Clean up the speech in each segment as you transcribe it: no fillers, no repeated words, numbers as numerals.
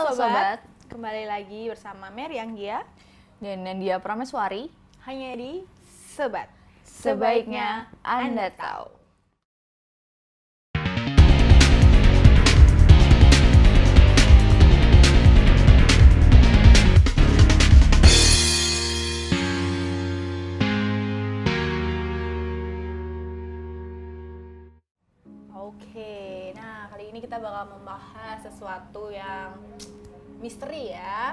Sobat, kembali lagi bersama Mary Anggia dan Nandia Prameswari. Hanya di Sobat, Sebaiknya Anda tahu. Oke, nah kali ini kita bakal membahas sesuatu yang misteri ya.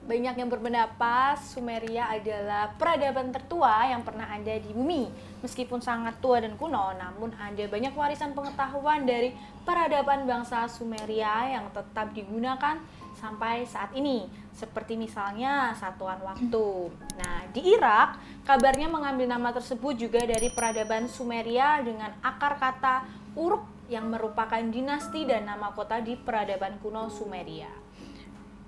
Banyak yang berpendapat Sumeria adalah peradaban tertua yang pernah ada di bumi. Meskipun sangat tua dan kuno, namun ada banyak warisan pengetahuan dari peradaban bangsa Sumeria yang tetap digunakan sampai saat ini. Seperti misalnya satuan waktu. Nah, di Irak, kabarnya mengambil nama tersebut juga dari peradaban Sumeria dengan akar kata Uruk yang merupakan dinasti dan nama kota di peradaban kuno Sumeria.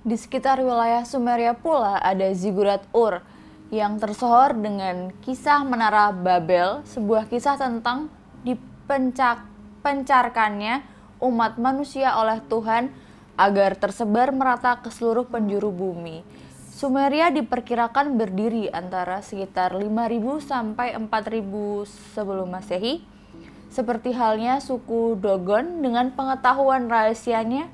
Di sekitar wilayah Sumeria pula ada Ziggurat Ur yang tersohor dengan kisah Menara Babel, sebuah kisah tentang dipencarkannya umat manusia oleh Tuhan agar tersebar merata ke seluruh penjuru bumi. Sumeria diperkirakan berdiri antara sekitar 5.000 sampai 4.000 sebelum Masehi. Seperti halnya suku Dogon dengan pengetahuan rahasianya,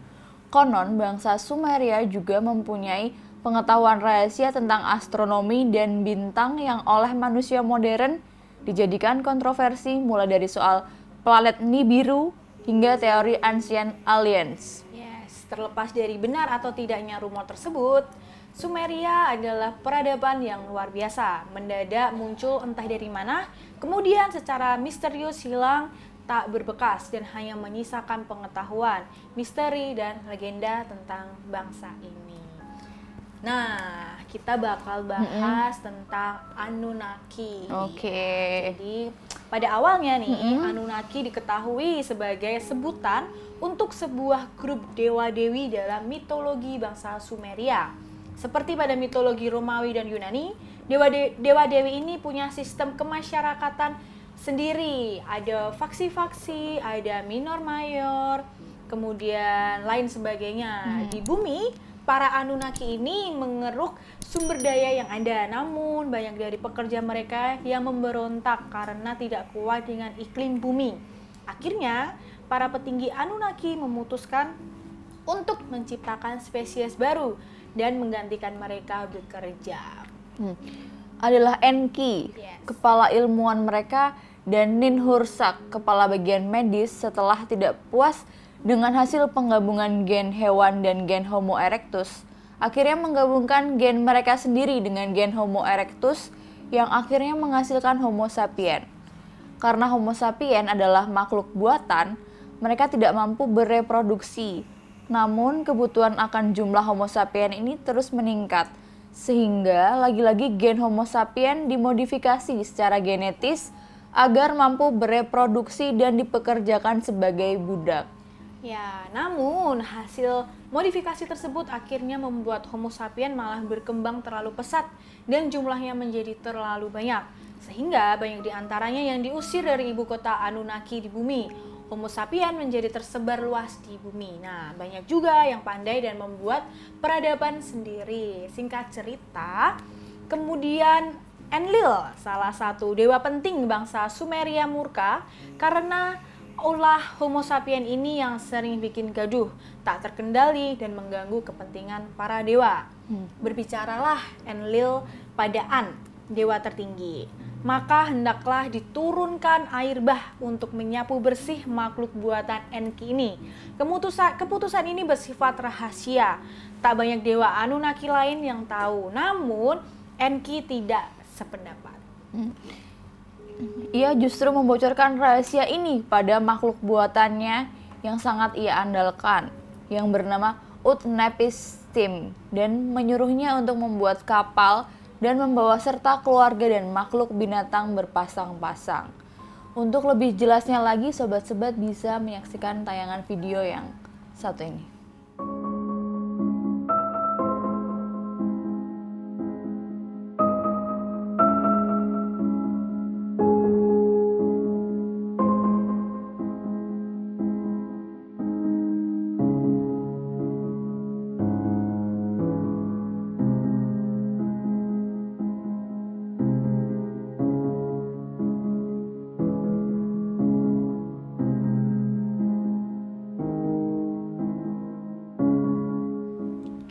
konon bangsa Sumeria juga mempunyai pengetahuan rahasia tentang astronomi dan bintang yang oleh manusia modern dijadikan kontroversi mulai dari soal planet Nibiru hingga teori ancient aliens. Yes, terlepas dari benar atau tidaknya rumor tersebut, Sumeria adalah peradaban yang luar biasa. Mendadak muncul entah dari mana, kemudian secara misterius hilang, tak berbekas dan hanya menyisakan pengetahuan, misteri, dan legenda tentang bangsa ini. Nah, kita bakal bahas tentang Anunnaki. Oke. Jadi, pada awalnya nih, Anunnaki diketahui sebagai sebutan untuk sebuah grup dewa-dewi dalam mitologi bangsa Sumeria. Seperti pada mitologi Romawi dan Yunani, dewa-dewi ini punya sistem kemasyarakatan sendiri. Ada faksi-faksi, ada minor mayor, kemudian lain sebagainya. Di bumi, para Anunnaki ini mengeruk sumber daya yang ada. Namun banyak dari pekerja mereka yang memberontak karena tidak kuat dengan iklim bumi. Akhirnya, para petinggi Anunnaki memutuskan untuk menciptakan spesies baru dan menggantikan mereka bekerja. Adalah Enki, kepala ilmuwan mereka, dan Ninhursag, kepala bagian medis, setelah tidak puas dengan hasil penggabungan gen hewan dan gen Homo erectus, akhirnya menggabungkan gen mereka sendiri dengan gen Homo erectus yang akhirnya menghasilkan Homo sapien. Karena Homo sapien adalah makhluk buatan, mereka tidak mampu bereproduksi. Namun kebutuhan akan jumlah Homo sapien ini terus meningkat, sehingga lagi-lagi gen Homo sapien dimodifikasi secara genetis agar mampu bereproduksi dan dipekerjakan sebagai budak. Ya, namun hasil modifikasi tersebut akhirnya membuat Homo sapien malah berkembang terlalu pesat dan jumlahnya menjadi terlalu banyak. Sehingga banyak di antaranya yang diusir dari ibu kota Anunnaki di bumi. Homo sapien menjadi tersebar luas di bumi. Nah, banyak juga yang pandai dan membuat peradaban sendiri. Singkat cerita, kemudian Enlil, salah satu dewa penting bangsa Sumeria murka karena ulah Homo sapien ini yang sering bikin gaduh, tak terkendali dan mengganggu kepentingan para dewa. Berbicaralah Enlil pada An, dewa tertinggi. Maka hendaklah diturunkan air bah untuk menyapu bersih makhluk buatan Enki ini. Keputusan ini bersifat rahasia. Tak banyak dewa Anunnaki lain yang tahu. Namun Enki tidak sependapat. Ia justru membocorkan rahasia ini pada makhluk buatannya yang sangat ia andalkan, yang bernama Utnapishtim, dan menyuruhnya untuk membuat kapal dan membawa serta keluarga dan makhluk binatang berpasang-pasang. Untuk lebih jelasnya lagi, sobat-sobat bisa menyaksikan tayangan video yang satu ini.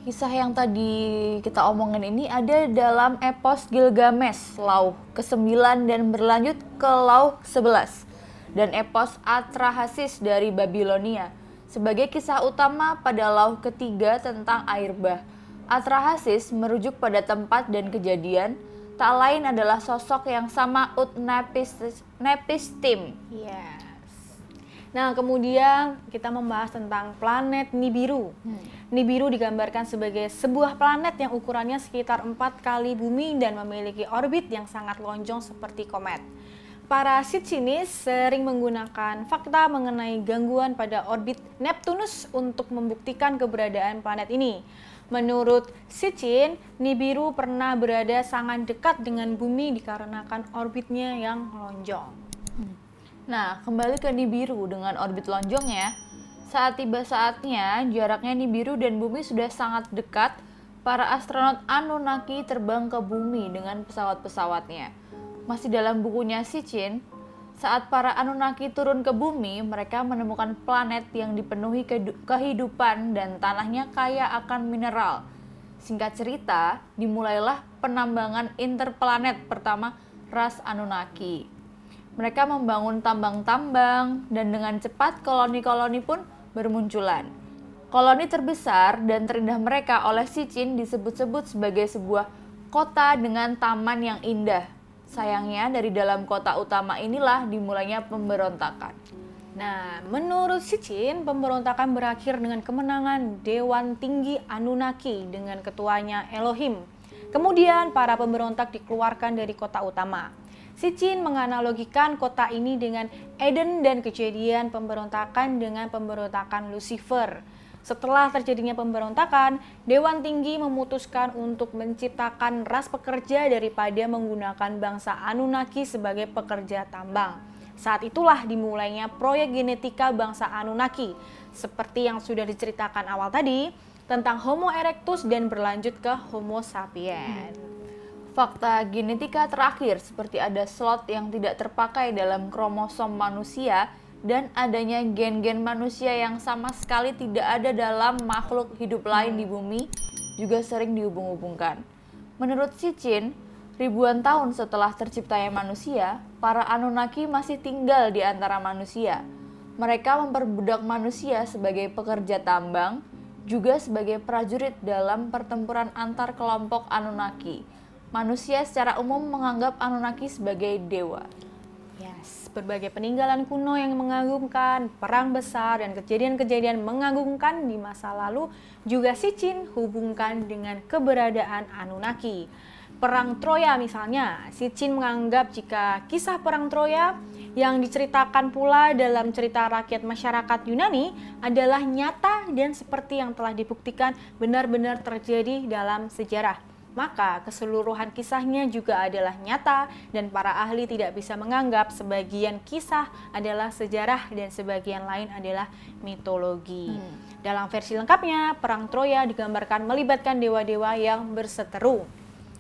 Kisah yang tadi kita omongin ini ada dalam epos Gilgamesh, Lauh ke-9 dan berlanjut ke Lauh 11, dan epos Atrahasis dari Babilonia sebagai kisah utama pada Lauh ketiga tentang air bah. Atrahasis merujuk pada tempat dan kejadian, tak lain adalah sosok yang sama Utnapishtim. Yes. Nah, kemudian kita membahas tentang planet Nibiru. Nibiru digambarkan sebagai sebuah planet yang ukurannya sekitar 4 kali bumi dan memiliki orbit yang sangat lonjong seperti komet. Para Sitchinis sering menggunakan fakta mengenai gangguan pada orbit Neptunus untuk membuktikan keberadaan planet ini. Menurut Sitchin, Nibiru pernah berada sangat dekat dengan bumi dikarenakan orbitnya yang lonjong. Nah, kembali ke Nibiru dengan orbit lonjongnya, saat tiba saatnya jaraknya Nibiru dan bumi sudah sangat dekat, para astronot Anunnaki terbang ke bumi dengan pesawat-pesawatnya. Masih dalam bukunya Sitchin, saat para Anunnaki turun ke bumi, mereka menemukan planet yang dipenuhi kehidupan dan tanahnya kaya akan mineral. Singkat cerita, dimulailah penambangan interplanet pertama ras Anunnaki. Mereka membangun tambang-tambang dan dengan cepat koloni-koloni pun bermunculan. Koloni terbesar dan terindah mereka oleh Sitchin disebut-sebut sebagai sebuah kota dengan taman yang indah. Sayangnya dari dalam kota utama inilah dimulainya pemberontakan. Nah, menurut Sitchin, pemberontakan berakhir dengan kemenangan Dewan Tinggi Anunnaki dengan ketuanya Elohim. Kemudian para pemberontak dikeluarkan dari kota utama. Sitchin menganalogikan kota ini dengan Eden dan kejadian pemberontakan dengan pemberontakan Lucifer. Setelah terjadinya pemberontakan, Dewan Tinggi memutuskan untuk menciptakan ras pekerja daripada menggunakan bangsa Anunnaki sebagai pekerja tambang. Saat itulah dimulainya proyek genetika bangsa Anunnaki, seperti yang sudah diceritakan awal tadi, tentang Homo erectus dan berlanjut ke Homo sapiens. Fakta genetika terakhir seperti ada slot yang tidak terpakai dalam kromosom manusia dan adanya gen-gen manusia yang sama sekali tidak ada dalam makhluk hidup lain di bumi juga sering dihubung-hubungkan. Menurut Sitchin, ribuan tahun setelah terciptanya manusia, para Anunnaki masih tinggal di antara manusia. Mereka memperbudak manusia sebagai pekerja tambang, juga sebagai prajurit dalam pertempuran antar kelompok Anunnaki. Manusia secara umum menganggap Anunnaki sebagai dewa. Yes, berbagai peninggalan kuno yang mengagumkan, perang besar dan kejadian-kejadian mengagumkan di masa lalu juga Sitchin hubungkan dengan keberadaan Anunnaki. Perang Troya misalnya, Sitchin menganggap jika kisah perang Troya yang diceritakan pula dalam cerita rakyat masyarakat Yunani adalah nyata dan seperti yang telah dibuktikan benar-benar terjadi dalam sejarah. Maka keseluruhan kisahnya juga adalah nyata dan para ahli tidak bisa menganggap sebagian kisah adalah sejarah dan sebagian lain adalah mitologi. Dalam versi lengkapnya, perang Troya digambarkan melibatkan dewa-dewa yang berseteru.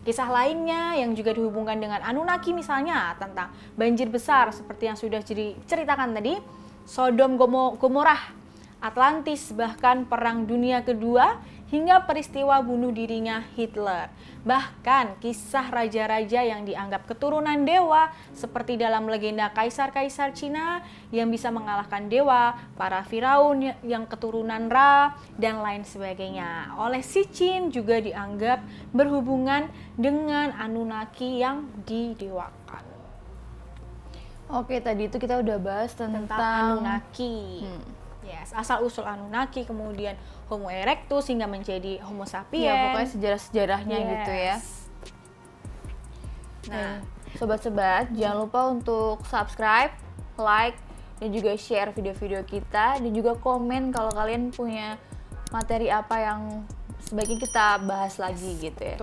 Kisah lainnya yang juga dihubungkan dengan Anunnaki misalnya tentang banjir besar seperti yang sudah diceritakan tadi, Sodom Gomorrah, Atlantis, bahkan Perang Dunia Kedua, hingga peristiwa bunuh dirinya Hitler. Bahkan kisah raja-raja yang dianggap keturunan dewa seperti dalam legenda kaisar-kaisar Cina yang bisa mengalahkan dewa, para Firaun yang keturunan Ra, dan lain sebagainya. Oleh Sitchin juga dianggap berhubungan dengan Anunnaki yang didewakan. Oke, tadi itu kita udah bahas tentang Anunnaki. Yes, asal-usul Anunnaki, kemudian Homo erectus hingga menjadi Homo sapiens. Ya, pokoknya sejarah-sejarahnya gitu ya. Nah, sobat-sobat, jangan lupa untuk subscribe, like, dan juga share video-video kita, dan juga komen kalau kalian punya materi apa yang sebaiknya kita bahas lagi gitu ya.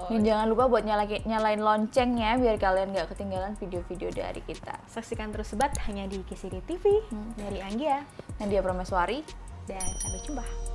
Dan jangan lupa buat nyalain loncengnya biar kalian gak ketinggalan video-video dari kita. Saksikan terus Sobat hanya di KCD TV dari Anggia, Nadia Prameswari, dan sampai jumpa.